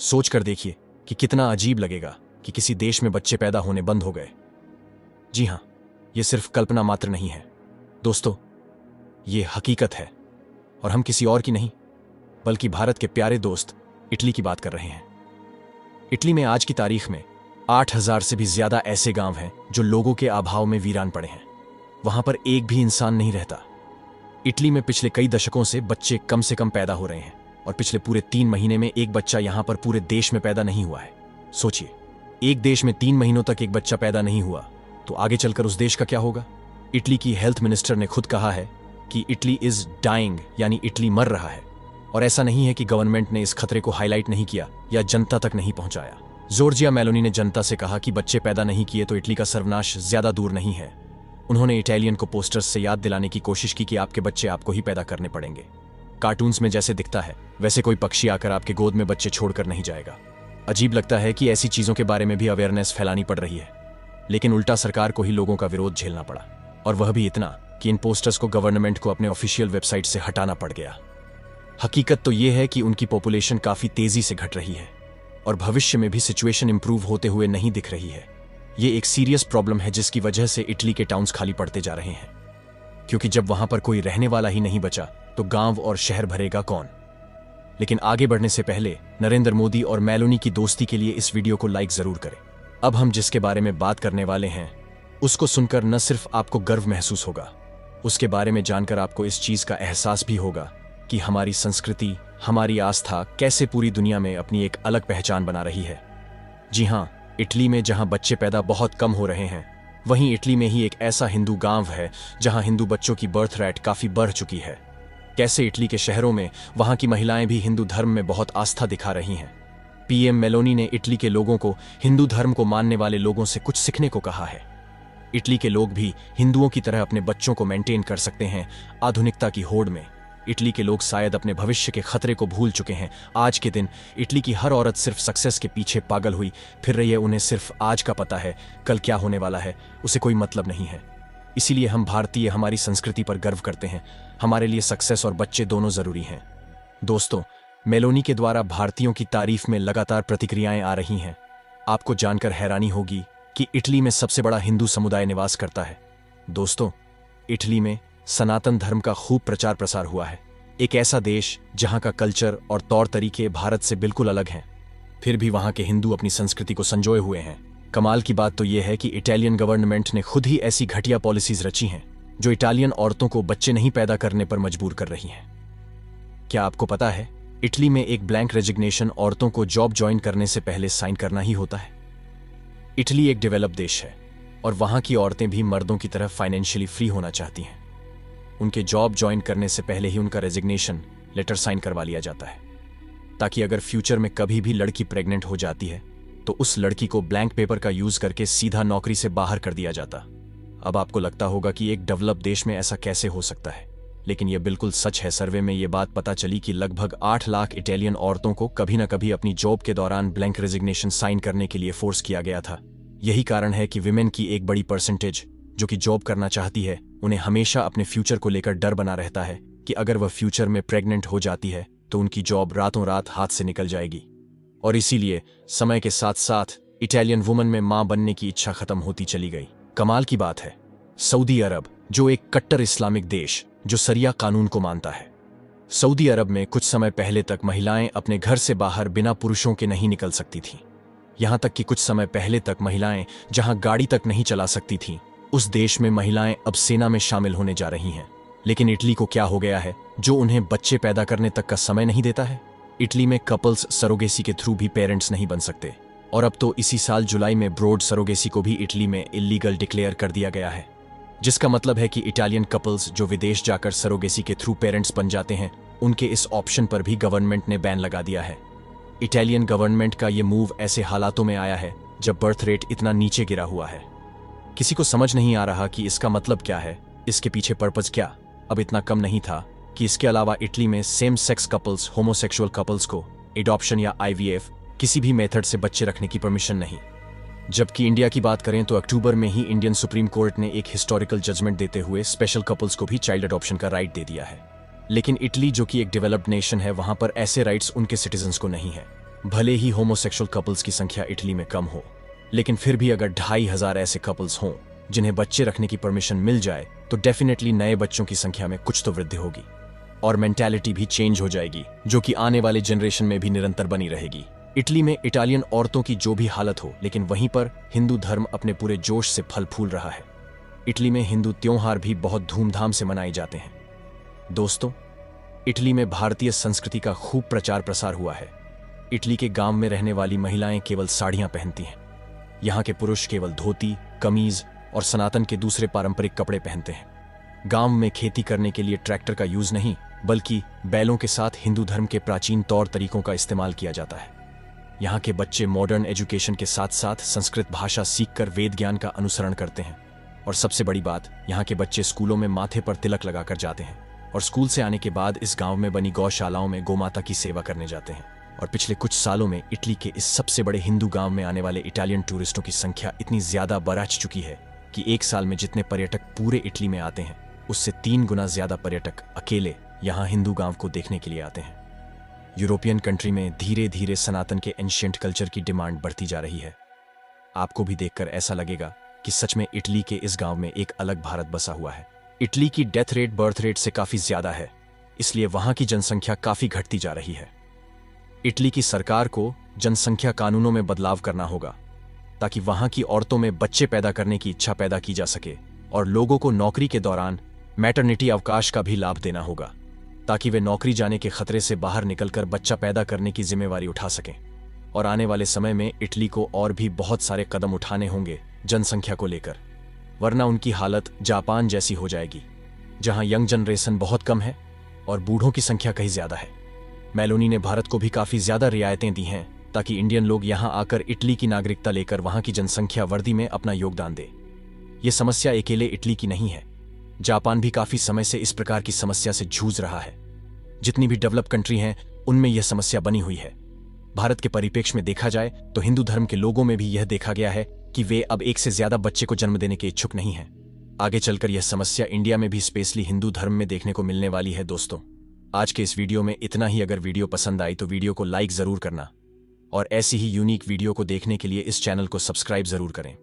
सोच कर देखिए कि कितना अजीब लगेगा कि किसी देश में बच्चे पैदा होने बंद हो गए। जी हां, यह सिर्फ कल्पना मात्र नहीं है दोस्तों, ये हकीकत है। और हम किसी और की नहीं बल्कि भारत के प्यारे दोस्त इटली की बात कर रहे हैं। इटली में आज की तारीख में 8,000 से भी ज्यादा ऐसे गांव हैं जो लोगों के अभाव में वीरान पड़े हैं। वहां पर एक भी इंसान नहीं रहता। इटली में पिछले कई दशकों से बच्चे कम से कम पैदा हो रहे हैं और पिछले पूरे 3 महीने में एक बच्चा यहां पर पूरे देश में पैदा नहीं हुआ है। सोचिए, एक देश में 3 महीनों तक एक बच्चा पैदा नहीं हुआ तो आगे चलकर उस देश का क्या होगा। इटली की हेल्थ मिनिस्टर ने खुद कहा है कि इटली इज डाइंग, यानी इटली मर रहा है। और ऐसा नहीं है कि गवर्नमेंट ने इस खतरे को हाईलाइट नहीं किया या जनता तक नहीं पहुंचाया। जॉर्जिया मेलोनी ने जनता से कहा कि बच्चे पैदा नहीं किए तो इटली का सर्वनाश ज्यादा दूर नहीं है। उन्होंने इटालियन को पोस्टर्स से याद दिलाने की कोशिश की कि आपके बच्चे आपको ही पैदा करने पड़ेंगे। कार्टून्स में जैसे दिखता है वैसे कोई पक्षी आकर आपके गोद में बच्चे छोड़कर नहीं जाएगा। अजीब लगता है कि ऐसी चीजों के बारे में भी अवेयरनेस फैलानी पड़ रही है, लेकिन उल्टा सरकार को ही लोगों का विरोध झेलना पड़ा, और वह भी इतना कि इन पोस्टर्स को गवर्नमेंट को अपने ऑफिशियल वेबसाइट से हटाना पड़ गया। हकीकत तो यह है कि उनकी पॉपुलेशन काफी तेजी से घट रही है और भविष्य में भी सिचुएशन इंप्रूव होते हुए नहीं दिख रही है। यह एक सीरियस प्रॉब्लम है जिसकी वजह से इटली के टाउन्स खाली पड़ते जा रहे हैं, क्योंकि जब वहां पर कोई रहने वाला ही नहीं बचा तो गांव और शहर भरेगा कौन। लेकिन आगे बढ़ने से पहले नरेंद्र मोदी और मेलोनी की दोस्ती के लिए इस वीडियो को लाइक जरूर करें। अब हम जिसके बारे में बात करने वाले हैं उसको सुनकर न सिर्फ आपको गर्व महसूस होगा, उसके बारे में जानकर आपको इस चीज का एहसास भी होगा कि हमारी संस्कृति, हमारी आस्था कैसे पूरी दुनिया में अपनी एक अलग पहचान बना रही है। जी हां, इटली में जहां बच्चे पैदा बहुत कम हो रहे हैं, वहीं इटली में ही एक ऐसा हिंदू गांव है जहां हिंदू बच्चों की बर्थ रेट काफी बढ़ चुकी है। कैसे इटली के शहरों में वहां की महिलाएं भी हिंदू धर्म में बहुत आस्था दिखा रही हैं। पीएम मेलोनी ने इटली के लोगों को हिंदू धर्म को मानने वाले लोगों से कुछ सीखने को कहा है। इटली के लोग भी हिंदुओं की तरह अपने बच्चों को मेंटेन कर सकते हैं आधुनिकता की होड़ में। इटली के लोग शायद अपने भविष्य के खतरे को भूल चुके हैं। आज के दिन इटली की हर औरत सिर्फ सक्सेस के पीछे पागल हुई फिर रही है। उन्हें सिर्फ आज का पता है, कल क्या होने वाला है उसे कोई मतलब नहीं है। इसीलिए हम भारतीय हमारी संस्कृति पर गर्व करते हैं। हमारे लिए सक्सेस और बच्चे दोनों जरूरी हैं। दोस्तों, मेलोनी के द्वारा भारतीयों की तारीफ में लगातार प्रतिक्रियाएं आ रही हैं। आपको जानकर हैरानी होगी कि इटली में सबसे बड़ा हिंदू समुदाय निवास करता है। दोस्तों, इटली में सनातन धर्म का खूब प्रचार प्रसार हुआ है। एक ऐसा देश जहां का कल्चर और तौर तरीके भारत से बिल्कुल अलग हैं, फिर भी वहां के हिंदू अपनी संस्कृति को संजोए हुए हैं। कमाल की बात तो यह है कि इटालियन गवर्नमेंट ने खुद ही ऐसी घटिया पॉलिसीज रची हैं जो इटालियन औरतों को बच्चे नहीं पैदा करने पर मजबूर कर रही हैं। क्या आपको पता है, इटली में एक ब्लैंक रेजिग्नेशन औरतों को जॉब ज्वाइन करने से पहले साइन करना ही होता है। इटली एक डेवलप देश है और वहां की औरतें भी मर्दों की तरह फाइनेंशियली फ्री होना चाहती हैं। उनके जॉब ज्वाइन करने से पहले ही उनका रेजिग्नेशन लेटर साइन करवा लिया जाता है, ताकि अगर फ्यूचर में कभी भी लड़की प्रेग्नेंट हो जाती है तो उस लड़की को ब्लैंक पेपर का यूज करके सीधा नौकरी से बाहर कर दिया जाता। अब आपको लगता होगा कि एक डेवलप देश में ऐसा कैसे हो सकता है, लेकिन यह बिल्कुल सच है। सर्वे में यह बात पता चली कि लगभग 8 लाख इटालियन औरतों को कभी न कभी अपनी जॉब के दौरान ब्लैंक रेजिग्नेशन साइन करने के लिए फोर्स किया गया था। यही कारण है कि विमेन की एक बड़ी परसेंटेज जो कि जॉब करना चाहती है, उन्हें हमेशा अपने फ्यूचर को लेकर डर बना रहता है कि अगर वह फ्यूचर में प्रेग्नेंट हो जाती है तो उनकी जॉब रातों रात हाथ से निकल जाएगी। और इसीलिए समय के साथ साथ इटालियन वुमन में मां बनने की इच्छा खत्म होती चली गई। कमाल की बात है, सऊदी अरब जो एक कट्टर इस्लामिक देश जो शरिया कानून को मानता है, सऊदी अरब में कुछ समय पहले तक महिलाएं अपने घर से बाहर बिना पुरुषों के नहीं निकल सकती थीं। यहां तक कि कुछ समय पहले तक महिलाएं जहां गाड़ी तक नहीं चला सकती थीं, उस देश में महिलाएं अब सेना में शामिल होने जा रही हैं। लेकिन इटली को क्या हो गया है जो उन्हें बच्चे पैदा करने तक का समय नहीं देता है। इटली में कपल्स सरोगेसी के थ्रू भी पेरेंट्स नहीं बन सकते, और अब तो इसी साल जुलाई में ब्रॉड सरोगेसी को भी इटली में इल्लीगल डिक्लेयर कर दिया गया है, जिसका मतलब है कि इटालियन कपल्स जो विदेश जाकर सरोगेसी के थ्रू पेरेंट्स बन जाते हैं, उनके इस ऑप्शन पर भी गवर्नमेंट ने बैन लगा दिया है। इटालियन गवर्नमेंट का ये मूव ऐसे हालातों में आया है जब बर्थ रेट इतना नीचे गिरा हुआ है। किसी को समझ नहीं आ रहा कि इसका मतलब क्या है, इसके पीछे पर्पज क्या। अब इतना कम नहीं था कि इसके अलावा इटली में same sex couples, homosexual couples को एडॉप्शन या आईवीएफ किसी भी मेथड से बच्चे रखने की परमिशन नहीं। जबकि इंडिया की बात करें तो अक्टूबर में ही इंडियन सुप्रीम कोर्ट ने एक हिस्टोरिकल जजमेंट देते हुए स्पेशल कपल्स को भी चाइल्ड अडॉप्शन का राइट दे दिया है। लेकिन इटली जो कि एक डेवलप्ड नेशन है, वहां पर ऐसे राइट्स उनके सिटीजन्स को नहीं है। भले ही होमोसेक्सुअल कपल्स की संख्या इटली में कम हो, लेकिन फिर भी अगर 2500 ऐसे कपल्स हों जिन्हें बच्चे रखने की परमिशन मिल जाए तो डेफिनेटली नए बच्चों की संख्या में कुछ तो वृद्धि होगी और मेंटालिटी भी चेंज हो जाएगी, जो कि आने वाले जनरेशन में भी निरंतर बनी रहेगी। इटली में इटालियन औरतों की जो भी हालत हो, लेकिन वहीं पर हिंदू धर्म अपने पूरे जोश से फल फूल रहा है। इटली में हिंदू त्योहार भी बहुत धूमधाम से मनाए जाते हैं। दोस्तों, इटली में भारतीय संस्कृति का खूब प्रचार प्रसार हुआ है। इटली के गांव में रहने वाली महिलाएं केवल साड़ियां पहनती हैं। यहाँ के पुरुष केवल धोती, कमीज और सनातन के दूसरे पारंपरिक कपड़े पहनते हैं। गांव में खेती करने के लिए ट्रैक्टर का यूज नहीं, बल्कि बैलों के साथ हिंदू धर्म के प्राचीन तौर तरीकों का इस्तेमाल किया जाता है। यहाँ के बच्चे मॉडर्न एजुकेशन के साथ साथ संस्कृत भाषा सीखकर वेद ज्ञान का अनुसरण करते हैं। और सबसे बड़ी बात, यहाँ के बच्चे स्कूलों में माथे पर तिलक लगाकर जाते हैं और स्कूल से आने के बाद इस गांव में बनी गौशालाओं में गोमाता की सेवा करने जाते हैं। और पिछले कुछ सालों में इटली के इस सबसे बड़े हिंदू गांव में आने वाले इटालियन टूरिस्टों की संख्या इतनी ज्यादा बढ़ चुकी है कि एक साल में जितने पर्यटक पूरे इटली में आते हैं, उससे 3 गुना ज्यादा पर्यटक अकेले यहाँ हिंदू गांव को देखने के लिए आते हैं। यूरोपियन कंट्री में धीरे धीरे सनातन के एंशिएंट कल्चर की डिमांड बढ़ती जा रही है। आपको भी देखकर ऐसा लगेगा कि सच में इटली के इस गांव में एक अलग भारत बसा हुआ है। इटली की डेथ रेट बर्थ रेट से काफी ज्यादा है, इसलिए वहां की जनसंख्या काफी घटती जा रही है। इटली की सरकार को जनसंख्या कानूनों में बदलाव करना होगा ताकि वहां की औरतों में बच्चे पैदा करने की इच्छा पैदा की जा सके, और लोगों को नौकरी के दौरान मैटरनिटी अवकाश का भी लाभ देना होगा ताकि वे नौकरी जाने के खतरे से बाहर निकलकर बच्चा पैदा करने की जिम्मेवारी उठा सकें। और आने वाले समय में इटली को और भी बहुत सारे कदम उठाने होंगे जनसंख्या को लेकर, वरना उनकी हालत जापान जैसी हो जाएगी, जहां यंग जनरेशन बहुत कम है और बूढ़ों की संख्या कहीं ज्यादा है। मेलोनी ने भारत को भी काफी ज्यादा रियायतें दी हैं ताकि इंडियन लोग यहां आकर इटली की नागरिकता लेकर वहां की जनसंख्या वृद्धि में अपना योगदान दे। ये समस्या अकेले इटली की नहीं है, जापान भी काफी समय से इस प्रकार की समस्या से जूझ रहा है। जितनी भी डेवलप कंट्री हैं, उनमें यह समस्या बनी हुई है। भारत के परिप्रेक्ष्य में देखा जाए तो हिंदू धर्म के लोगों में भी यह देखा गया है कि वे अब एक से ज्यादा बच्चे को जन्म देने के इच्छुक नहीं हैं। आगे चलकर यह समस्या इंडिया में भी स्पेशली हिंदू धर्म में देखने को मिलने वाली है। दोस्तों, आज के इस वीडियो में इतना ही। अगर वीडियो पसंद आई तो वीडियो को लाइक जरूर करना और ऐसी ही यूनिक वीडियो को देखने के लिए इस चैनल को सब्सक्राइब जरूर करें।